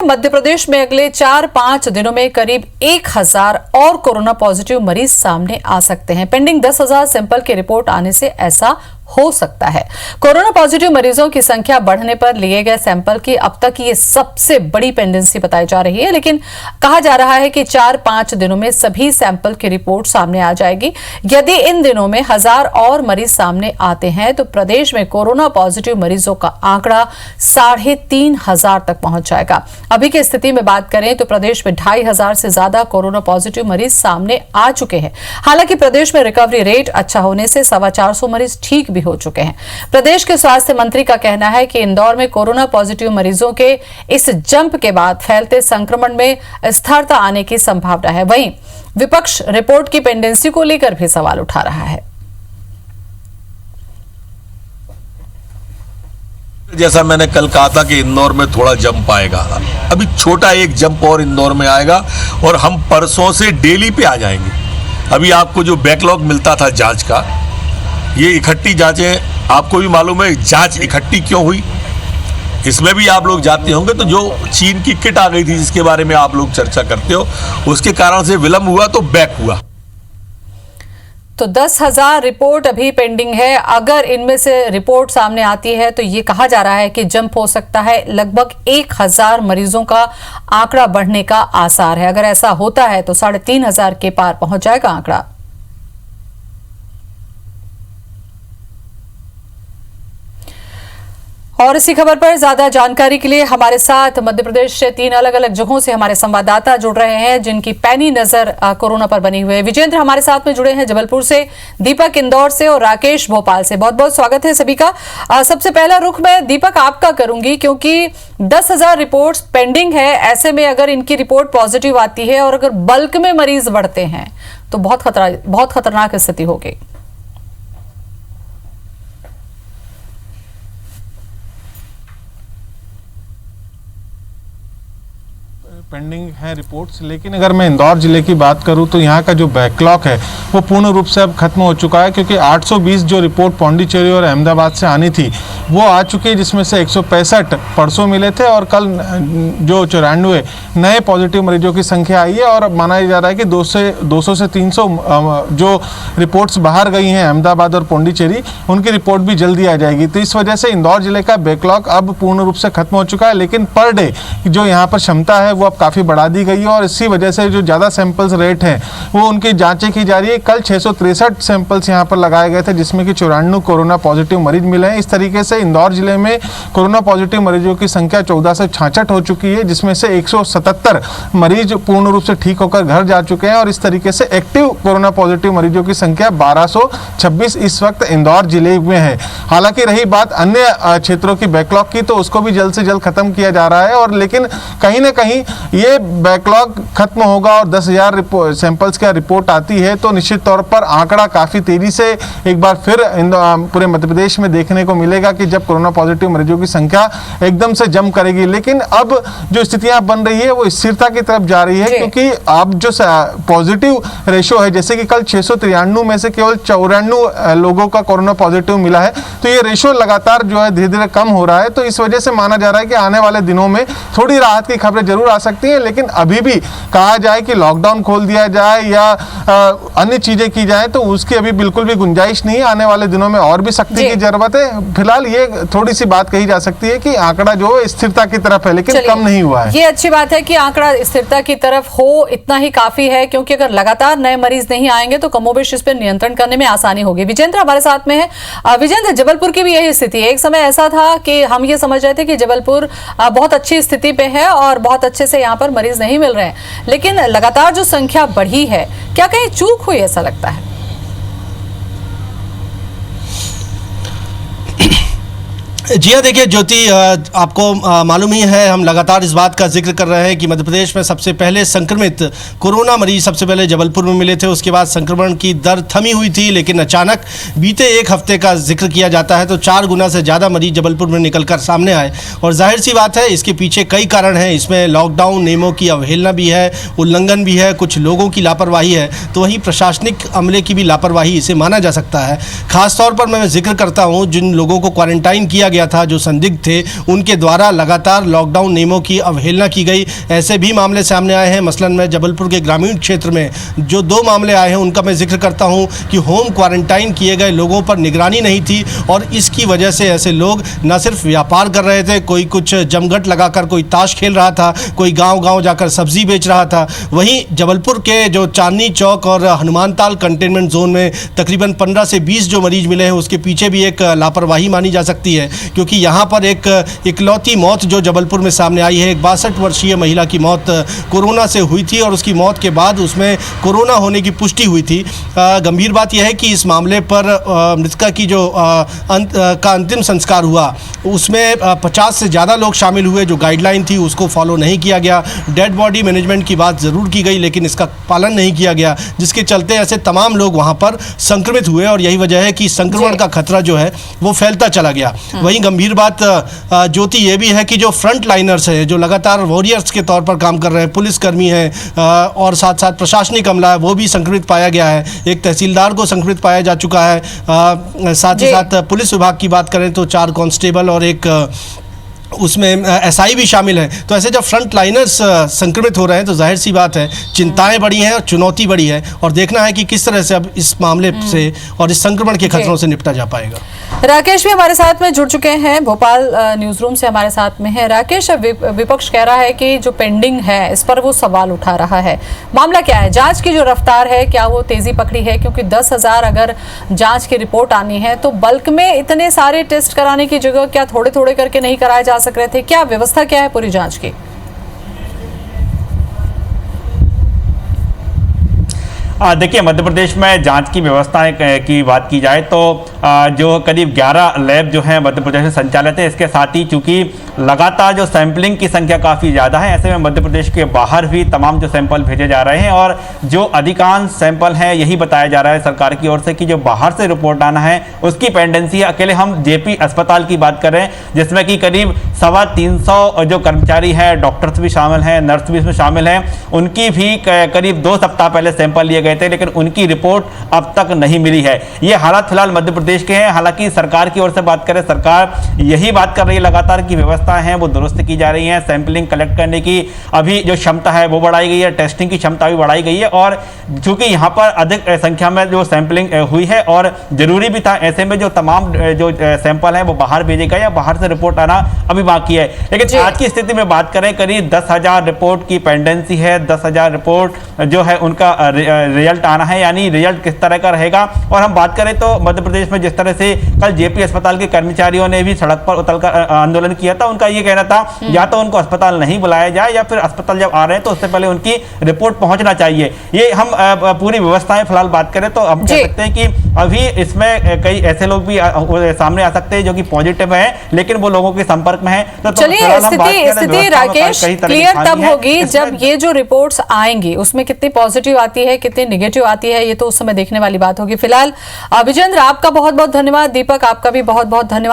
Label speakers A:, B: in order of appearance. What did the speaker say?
A: मध्य प्रदेश में अगले 4-5 दिनों में करीब 1000 और कोरोना पॉजिटिव मरीज सामने आ सकते हैं। पेंडिंग 10,000 सैंपल की रिपोर्ट आने से ऐसा हो सकता है। कोरोना पॉजिटिव मरीजों की संख्या बढ़ने पर लिए गए सैंपल की अब तक ये सबसे बड़ी पेंडेंसी बताई जा रही है, लेकिन कहा जा रहा है कि 4-5 दिनों में सभी सैंपल की रिपोर्ट सामने आ जाएगी। यदि इन दिनों में 1000 और मरीज सामने आते हैं तो प्रदेश में कोरोना पॉजिटिव मरीजों का आंकड़ा 3500 तक पहुंच जाएगा। अभी की स्थिति में बात करें तो प्रदेश में 2500 से ज्यादा कोरोना पॉजिटिव मरीज सामने आ चुके हैं। हालांकि प्रदेश में रिकवरी रेट अच्छा होने से 450 मरीज ठीक हो चुके हैं। प्रदेश के स्वास्थ्य मंत्री का कहना है कि इंदौर में कोरोना पॉजिटिव मरीजों के इस जंप के बाद फैलते संक्रमण में स्थिरता आने की संभावना है। वहीं विपक्ष रिपोर्ट की पेंडेंसी को लेकर भी सवाल उठा रहा है।
B: जैसा मैंने कल कहा था कि इंदौर में थोड़ा जंप आएगा, अभी छोटा एक जंप और इंदौर में आएगा और हम परसों से डेली पे आ जाएंगे। अभी आपको जो बैकलॉग मिलता था जांच का, ये इकट्ठी जांचें, आपको भी मालूम है जांच इकट्ठी क्यों हुई, इसमें भी आप लोग जानते होंगे। तो जो चीन की किट आ गई थी जिसके बारे में आप लोग चर्चा करते हो, उसके कारण से विलंब हुआ तो बैक हुआ।
A: तो 10,000 रिपोर्ट अभी पेंडिंग है। अगर इनमें से रिपोर्ट सामने आती है तो ये कहा जा रहा है कि जंप हो सकता है। लगभग 1000 मरीजों का आंकड़ा बढ़ने का आसार है। अगर ऐसा होता है तो 3500 के पार पहुंच जाएगा आंकड़ा। और इसी खबर पर ज्यादा जानकारी के लिए हमारे साथ मध्य प्रदेश से 3 अलग अलग जगहों से हमारे संवाददाता जुड़ रहे हैं, जिनकी पैनी नजर कोरोना पर बनी हुई है। विजेंद्र हमारे साथ में जुड़े हैं जबलपुर से, दीपक इंदौर से और राकेश भोपाल से। बहुत बहुत स्वागत है सभी का। सबसे पहला रुख मैं दीपक आपका करूंगी, क्योंकि 10,000 रिपोर्ट्स पेंडिंग है। ऐसे में अगर इनकी रिपोर्ट पॉजिटिव आती है और अगर बल्क में मरीज बढ़ते हैं तो बहुत खतरनाक स्थिति होगी।
C: पेंडिंग है रिपोर्ट्स, लेकिन अगर मैं इंदौर जिले की बात करूं तो यहाँ का जो बैकलॉग है वो पूर्ण रूप से अब खत्म हो चुका है, क्योंकि 820 जो रिपोर्ट पौंडीचेरी और अहमदाबाद से आनी थी वो आ चुकी है, जिसमें से 165 परसों मिले थे और कल जो 94 नए पॉजिटिव मरीजों की संख्या आई है। और माना जा रहा है कि 200 से 300 जो रिपोर्ट्स बाहर गई हैं अहमदाबाद और पौंडीचेरी, उनकी रिपोर्ट भी जल्दी आ जाएगी। तो इस वजह से इंदौर जिले का बैकलॉग अब पूर्ण रूप से खत्म हो चुका है, लेकिन पर डे जो यहाँ पर क्षमता है वो अब काफ़ी बढ़ा दी गई है और इसी वजह से जो ज़्यादा सैंपल्स रेट हैं वो उनकी जांचें की जा रही है। कल 663 सैंपल्स यहाँ पर लगाए गए थे, जिसमें कि 94 कोरोना पॉजिटिव मरीज मिले हैं। इस तरीके से इंदौर जिले में कोरोना पॉजिटिव मरीजों की संख्या 14 से 66 हो चुकी है, जिसमें से 177 मरीज पूर्ण रूप से ठीक होकर घर जा चुके हैं। और इस तरीके से एक्टिव कोरोना पॉजिटिव मरीजों की संख्या 1226 इस वक्त इंदौर जिले में है। हालांकि रही बात अन्य क्षेत्रों की बैकलॉग की, तो उसको भी जल्द से जल्द खत्म किया जा रहा है। और लेकिन कहीं ना कहीं ये बैकलॉग खत्म होगा और 10,000 सैंपल्स का रिपोर्ट आती है तो निश्चित तौर पर आंकड़ा काफ़ी तेज़ी से एक बार फिर पूरे मध्य प्रदेश में देखने को मिलेगा कि जब कोरोना पॉजिटिव मरीजों की संख्या एकदम से जंप करेगी। लेकिन अब जो स्थितियां बन रही है वो स्थिरता की तरफ जा रही है, क्योंकि अब जो पॉजिटिव रेशो है, जैसे कि कल 693 में से केवल 94 लोगों का कोरोना पॉजिटिव मिला है, तो ये रेशो लगातार जो है धीरे धीरे कम हो रहा है। तो इस वजह से माना जा रहा है कि आने वाले दिनों में थोड़ी राहत की खबरें जरूर आ सकती हैं, लेकिन अभी भी कहा जाए कि लॉकडाउन खोल दिया जाए या अन्य चीजें की जाए तो उसकी अभी बिल्कुल भी गुंजाइश नहीं है। आने वाले दिनों में और भी सख्ती की जरूरत है। फिलहाल ये थोड़ी सी बात कही जा सकती है कि आंकड़ा जो है स्थिरता की तरफ है, लेकिन कम नहीं हुआ है।
A: ये अच्छी बात है कि आंकड़ा स्थिरता की तरफ हो, इतना ही काफी है, क्योंकि अगर लगातार नए मरीज नहीं आएंगे तो कमोबेश इस पर नियंत्रण करने में आसानी होगी। विजेंद्र हमारे साथ में है। विजेंद्र, जबलपुर की भी यही स्थिति है। एक समय ऐसा था कि हम ये समझ रहे थे कि जबलपुर बहुत अच्छी स्थिति पे है और बहुत अच्छे से यहाँ पर मरीज नहीं मिल रहे हैं, लेकिन लगातार जो संख्या बढ़ी है, क्या कहीं चूक हुई ऐसा लगता है?
D: जी हाँ, देखिए ज्योति, आपको मालूम ही है, हम लगातार इस बात का जिक्र कर रहे हैं कि मध्य प्रदेश में सबसे पहले संक्रमित कोरोना मरीज सबसे पहले जबलपुर में मिले थे। उसके बाद संक्रमण की दर थमी हुई थी, लेकिन अचानक बीते एक हफ्ते का जिक्र किया जाता है तो 4 गुना से ज़्यादा मरीज जबलपुर में निकलकर सामने आए। और जाहिर सी बात है, इसके पीछे कई कारण हैं। इसमें लॉकडाउन नियमों की अवहेलना भी है, उल्लंघन भी है, कुछ लोगों की लापरवाही है, तो वहीं प्रशासनिक अमले की भी लापरवाही इसे माना जा सकता है। खासतौर पर मैं जिक्र करता हूँ जिन लोगों को क्वारंटाइन किया गया था, जो संदिग्ध थे उनके द्वारा लगातार लॉकडाउन नियमों की अवहेलना की गई। ऐसे भी मामले सामने आए हैं। मसलन मैं जबलपुर के ग्रामीण क्षेत्र में जो 2 मामले आए हैं उनका मैं जिक्र करता हूं कि होम क्वारंटाइन किए गए लोगों पर निगरानी नहीं थी और इसकी वजह से ऐसे लोग न सिर्फ व्यापार कर रहे थे, कोई कुछ जमघट लगाकर कोई ताश खेल रहा था, कोई गांव-गांव जाकर सब्जी बेच रहा था। वहीं जबलपुर के जो चांदनी चौक और हनुमानताल कंटेनमेंट जोन में तकरीबन 15 से 20 जो मरीज मिले हैं, उसके पीछे भी एक लापरवाही मानी जा सकती है, क्योंकि यहाँ पर एक इकलौती मौत जो जबलपुर में सामने आई है, एक 62 वर्षीय महिला की मौत कोरोना से हुई थी और उसकी मौत के बाद उसमें कोरोना होने की पुष्टि हुई थी। गंभीर बात यह है कि इस मामले पर मृतका की जो अंतिम संस्कार हुआ उसमें 50 से ज़्यादा लोग शामिल हुए। जो गाइडलाइन थी उसको फॉलो नहीं किया गया। डेड बॉडी मैनेजमेंट की बात ज़रूर की गई लेकिन इसका पालन नहीं किया गया, जिसके चलते ऐसे तमाम लोग वहाँ पर संक्रमित हुए और यही वजह है कि संक्रमण का खतरा जो है वो फैलता चला गया। वहीं गंभीर बात ज्योति ये भी है कि जो फ्रंट लाइनर्स हैं, जो लगातार वॉरियर्स के तौर पर काम कर रहे हैं, पुलिसकर्मी हैं और साथ साथ प्रशासनिक अमला है, वो भी संक्रमित पाया गया है। एक तहसीलदार को संक्रमित पाया जा चुका है। साथ ही साथ पुलिस विभाग की बात करें तो 4 कांस्टेबल और एक उसमें एसआई भी शामिल है। तो ऐसे जब फ्रंट लाइनर्स संक्रमित हो रहे हैं तो जाहिर सी बात है चिंताएं बड़ी हैं और चुनौती बड़ी है और देखना है कि किस तरह से अब इस मामले से और इस संक्रमण के खतरों से निपटा जा पाएगा।
A: राकेश भी हमारे साथ में जुड़ चुके हैं, भोपाल न्यूज रूम से हमारे साथ में है। राकेश, विपक्ष कह रहा है कि जो पेंडिंग है इस पर वो सवाल उठा रहा है, मामला क्या है? जांच की जो रफ्तार है क्या वो तेजी पकड़ी है? क्योंकि 10,000 अगर जांच की रिपोर्ट आनी है तो बल्क में इतने सारे टेस्ट कराने की जगह क्या थोड़े थोड़े करके नहीं कराए जा सक रहे थे? क्या व्यवस्था क्या है पूरी जांच की?
E: देखिए, मध्य प्रदेश में जांच की व्यवस्था की बात की जाए तो जो करीब 11 लैब जो हैं मध्य प्रदेश में संचालित है। इसके साथ ही चूंकि लगातार जो सैंपलिंग की संख्या काफ़ी ज़्यादा है, ऐसे में मध्य प्रदेश के बाहर भी तमाम जो सैंपल भेजे जा रहे हैं और जो अधिकांश सैंपल हैं यही बताया जा रहा है सरकार की ओर से कि जो बाहर से रिपोर्ट आना है उसकी पेंडेंसी है। अकेले हम जेपी अस्पताल की बात कर रहे हैं जिसमें कि करीब 325 जो कर्मचारी हैं, डॉक्टर्स भी शामिल हैं, नर्स भी इसमें शामिल हैं, उनकी भी करीब 2 सप्ताह पहले सैंपल लिए गए थे लेकिन उनकी रिपोर्ट अब तक नहीं मिली है। ये हालात फिलहाल मध्य प्रदेश के हैं। हालांकि सरकार की ओर से बात करें, सरकार यही बात कर रही है लगातार की व्यवस्था है वो दुरुस्त की जा रही है। सैंपलिंग कलेक्ट करने की अभी जो क्षमता है वो बढ़ाई गई है, टेस्टिंग की क्षमता भी बढ़ाई गई है और चूंकि यहाँ पर अधिक संख्या में जो सैंपलिंग हुई है और जरूरी भी था, ऐसे में जो तमाम जो सैंपल है वो बाहर भेजे गए या बाहर से रिपोर्ट आना अभी बाकी है। लेकिन आज की स्थिति में बात करें, करीब 10,000 रिपोर्ट की पेंडेंसी है। 10,000 रिपोर्ट जो है उनका रिजल्ट आना है, यानी रिजल्ट किस तरह का रहेगा। और हम बात करें तो मध्य प्रदेश में जिस तरह से कल जेपी अस्पताल के कर्मचारियों ने भी सड़क पर उतरकर आंदोलन किया था, उनका ये कहना था या तो उनको अस्पताल नहीं बुलाया जाए या फिर अस्पताल जब आ रहे हैं तो उससे पहले उनकी रिपोर्ट पहुंचना चाहिए। ये हम पूरी व्यवस्थाएं फिलहाल बात करें तो हम कह सकते हैं कि अभी इसमें कई ऐसे लोग भी सामने आ सकते हैं जो कि पॉजिटिव है लेकिन वो लोगों के संपर्क में है। तो
A: चलिए, स्थिति राकेश क्लियर तब होगी जब ये जो रिपोर्ट्स आएंगी उसमें कितनी पॉजिटिव आती है, कितनी नेगेटिव आती है, ये तो उस समय देखने वाली बात होगी। फिलहाल विजेंद्र, आपका बहुत बहुत धन्यवाद। दीपक, आपका भी बहुत बहुत धन्यवाद।